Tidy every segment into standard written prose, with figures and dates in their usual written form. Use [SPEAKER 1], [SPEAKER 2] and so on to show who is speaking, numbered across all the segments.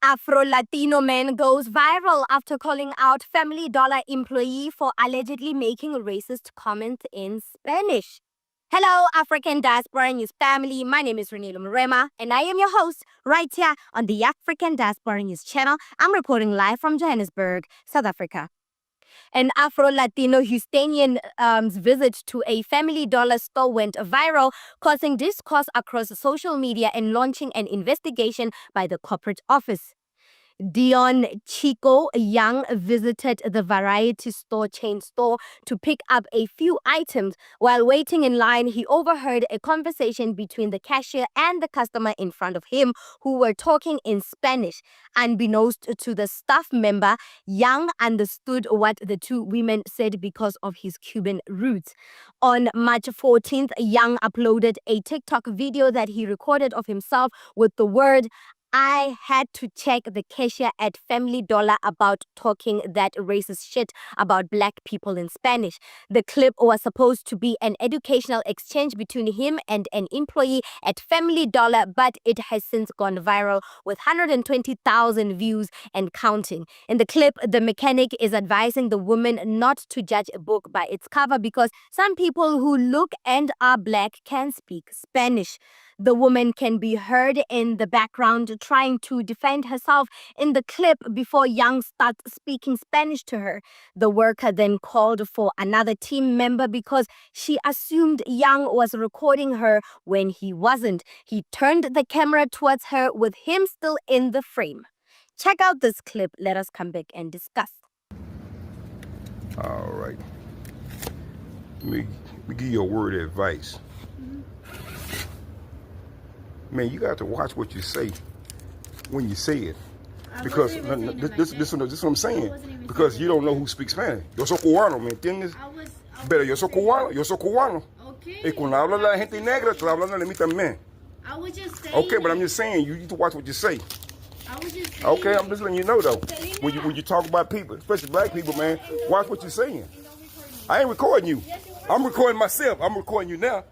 [SPEAKER 1] Afro-Latino man goes viral after calling out Family Dollar employee for allegedly making racist comments in Spanish. Hello, African Diaspora News family. My name is Reneilwe Morema, and I am your host right here on the African Diaspora News channel. I'm reporting live from Johannesburg, South Africa. An Afro-Latino Houstonian's visit to a Family Dollar store went viral, causing discourse across social media and launching an investigation by the corporate office. Deon CHICO Young visited the variety store chain store to pick up a few items. While waiting in line, he overheard a conversation between the cashier and the customer in front of him who were talking in Spanish. Unbeknownst to the staff member, Young understood what the two women said because of his Cuban roots. On March 14th, Young uploaded a TikTok video that he recorded of himself with the word, "I had to check the cashier at Family Dollar about talking that racist shit about black people in Spanish." The clip was supposed to be an educational exchange between him and an employee at Family Dollar, but it has since gone viral with 120,000 views and counting. In the clip, the mechanic is advising the woman not to judge a book by its cover because some people who look and are black can speak Spanish. The woman can be heard in the background trying to defend herself in the clip before Young starts speaking Spanish to her. The worker then called for another team member because she assumed Young was recording her when he wasn't. He turned the camera towards her with him still in the frame. Check out this clip. Let us come back and discuss.
[SPEAKER 2] All right. Let me give you a word of advice. Man, you got to watch what you say when you say it. Because this is what I'm saying. Because you don't know who speaks Spanish. Yo soy cubano, ¿me entiendes? Pero yo soy cubano.
[SPEAKER 3] Okay.
[SPEAKER 2] Y cuando habla la gente negra, te hablando de mí también.
[SPEAKER 3] I was just saying.
[SPEAKER 2] Okay, but I'm just saying, you need to watch what you say.
[SPEAKER 3] I was just saying.
[SPEAKER 2] Okay, I'm just letting you know though. When you talk about people, especially black people, man, watch what you're saying. I ain't recording you. I'm recording myself. I'm recording you now.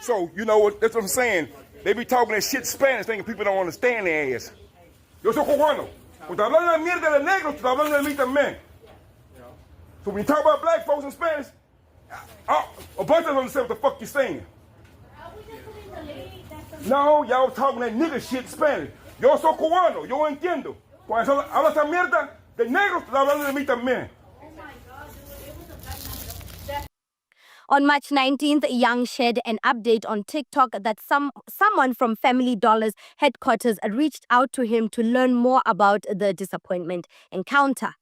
[SPEAKER 2] So, you know what, that's what I'm saying. They be talking that shit Spanish, thinking people don't understand their ass. Yo soy cubano. Cuando hablando de mierda de negros, tú hablando de mí también. So when you talk about black folks in Spanish, a bunch of them understand what the fuck you're saying. No, y'all talking that nigga shit Spanish. Yo soy cubano, yo entiendo. Cuando hablas esa mierda de negros, tú hablando de mí también.
[SPEAKER 1] On March 19th, Young shared an update on TikTok that someone from Family Dollar's headquarters reached out to him to learn more about the disappointment encounter.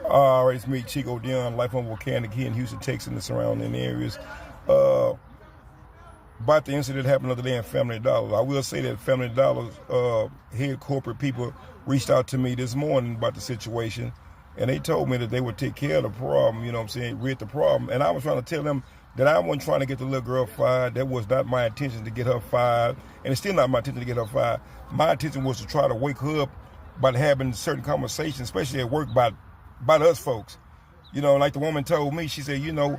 [SPEAKER 2] All right, it's me, Chico Young, lifelong volcanic here in Houston, Texas, and the surrounding areas. About the incident that happened the other day in Family Dollar. I will say that Family Dollar's head corporate people reached out to me this morning about the situation. And they told me that they would take care of the problem, you know what I'm saying, rid the problem. And I was trying to tell them that I wasn't trying to get the little girl fired. That was not my intention to get her fired. And it's still not my intention to get her fired. My intention was to try to wake her up by having certain conversations, especially at work, about us folks. You know, like the woman told me, she said, you know,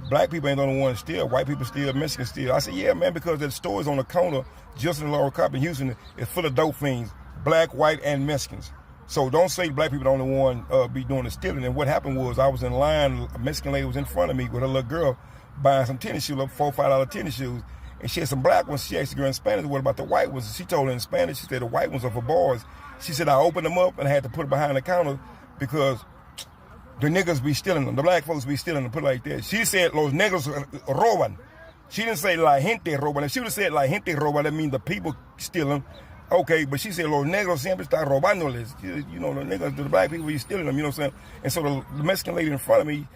[SPEAKER 2] black people ain't the only ones steal, white people steal, Mexicans steal. I said, yeah, man, because the stores on the corner, just in Laurel Cop in Houston, is full of dope fiends, black, white, and Mexicans. So don't say black people the only one be doing the stealing. And what happened was I was in line, a Mexican lady was in front of me with a little girl buying some tennis shoes, like $4 or $5 tennis shoes. And she had some black ones. She asked the girl in Spanish, what about the white ones? And she told her in Spanish, she said the white ones are for boys. She said I opened them up and I had to put it behind the counter because the niggas be stealing them. The black folks be stealing them, put it like that. She said los negros roban. She didn't say la gente roban. If she would have said la gente roban, that means the people steal them. Okay, but she said, los negros siempre están robándoles. You know, the niggas, the black people, you stealing them, you know what I'm saying? And so the Mexican lady in front of me,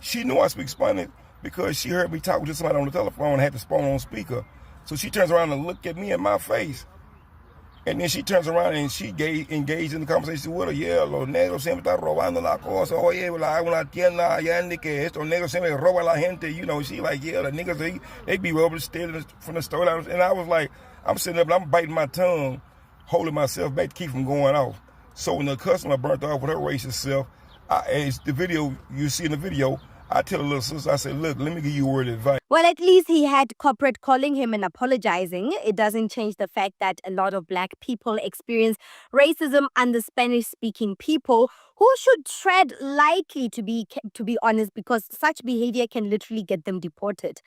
[SPEAKER 2] she knew I speak Spanish because she heard me talking to somebody on the telephone and had the phone on speaker. So she turns around and looked at me in my face. And then she turns around and she engaged in the conversation with her. Yeah, los negros siempre están robando la cosa. Oye, hay una tienda allá en que estos negros siempre roban la gente. You know, she like, yeah, the niggas, they be robbing, stealing from the store. And I was like, I'm sitting up and I'm biting my tongue, holding myself back to keep from going off. So when the customer burnt off with her racist self, as the video, you see in the video, I tell a little sister, I say, look, let me give you a word of advice.
[SPEAKER 1] Well, at least he had corporate calling him and apologizing. It doesn't change the fact that a lot of black people experience racism under Spanish-speaking people who should tread lightly, to be honest, because such behavior can literally get them deported.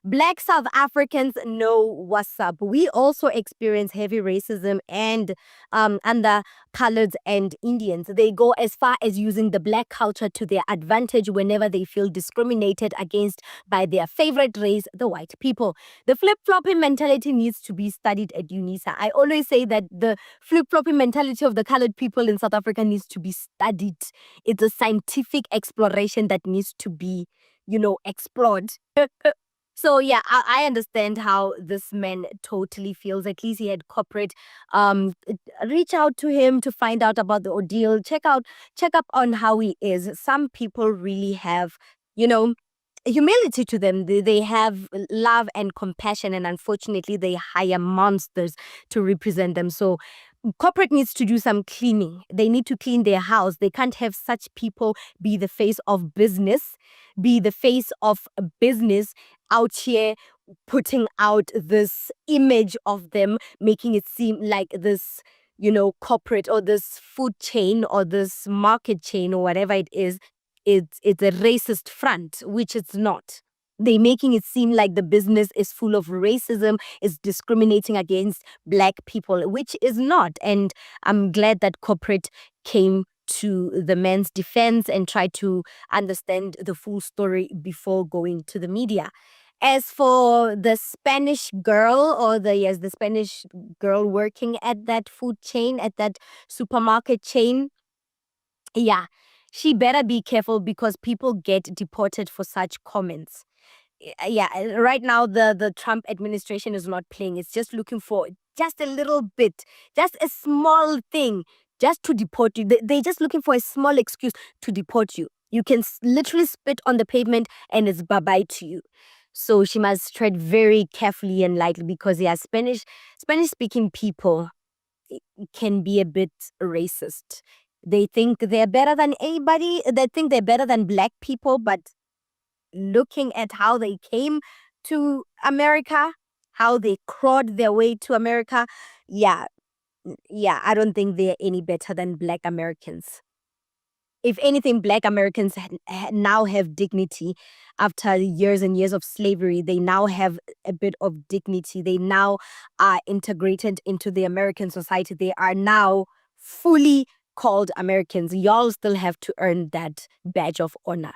[SPEAKER 1] Black South Africans know what's up. We also experience heavy racism and under coloreds and Indians. They go as far as using the black culture to their advantage whenever they feel discriminated against by their favorite race, the white people. The flip-flopping mentality needs to be studied at UNISA. I always say that the flip-flopping mentality of the colored people in South Africa needs to be studied. It's a scientific exploration that needs to be, explored. So yeah, I understand how this man totally feels. At least he had corporate reach out to him to find out about the ordeal, check up on how he is. Some people really have, humility to them. They have love and compassion, and unfortunately they hire monsters to represent them. So corporate needs to do some cleaning. They need to clean their house. They can't have such people be the face of business, out here putting out this image of them, making it seem like this, corporate or this food chain or this market chain or whatever it is, it's a racist front, which it's not. They're making it seem like the business is full of racism, is discriminating against black people, which is not. And I'm glad that corporate came to the man's defense and tried to understand the full story before going to the media. As for the Spanish girl the Spanish girl working at that food chain, at that supermarket chain, yeah, she better be careful because people get deported for such comments. Yeah, right now the Trump administration is not playing. It's just looking for just a little bit, just a small thing, just to deport you. They're just looking for a small excuse to deport you. You can literally spit on the pavement and it's bye-bye to you. So she must tread very carefully and lightly because, yeah, Spanish-speaking people can be a bit racist. They think they're better than anybody. They think they're better than black people, but looking at how they came to America, how they crawled their way to America, yeah, I don't think they're any better than black Americans. If anything, black Americans now have dignity after years and years of slavery. They now have a bit of dignity. They now are integrated into the American society. They are now fully called Americans. Y'all still have to earn that badge of honor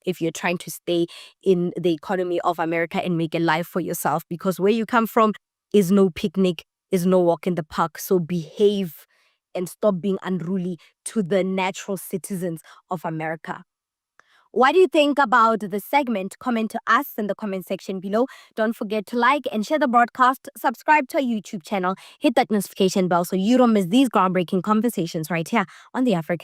[SPEAKER 1] if you're trying to stay in the economy of America and make a life for yourself, because where you come from is no picnic, is no walk in the park. So behave and stop being unruly to the natural citizens of America. What do you think about the segment? Comment to us in the comment section below. Don't forget to like and share the broadcast. Subscribe to our YouTube channel. Hit that notification bell so you don't miss these groundbreaking conversations right here on the African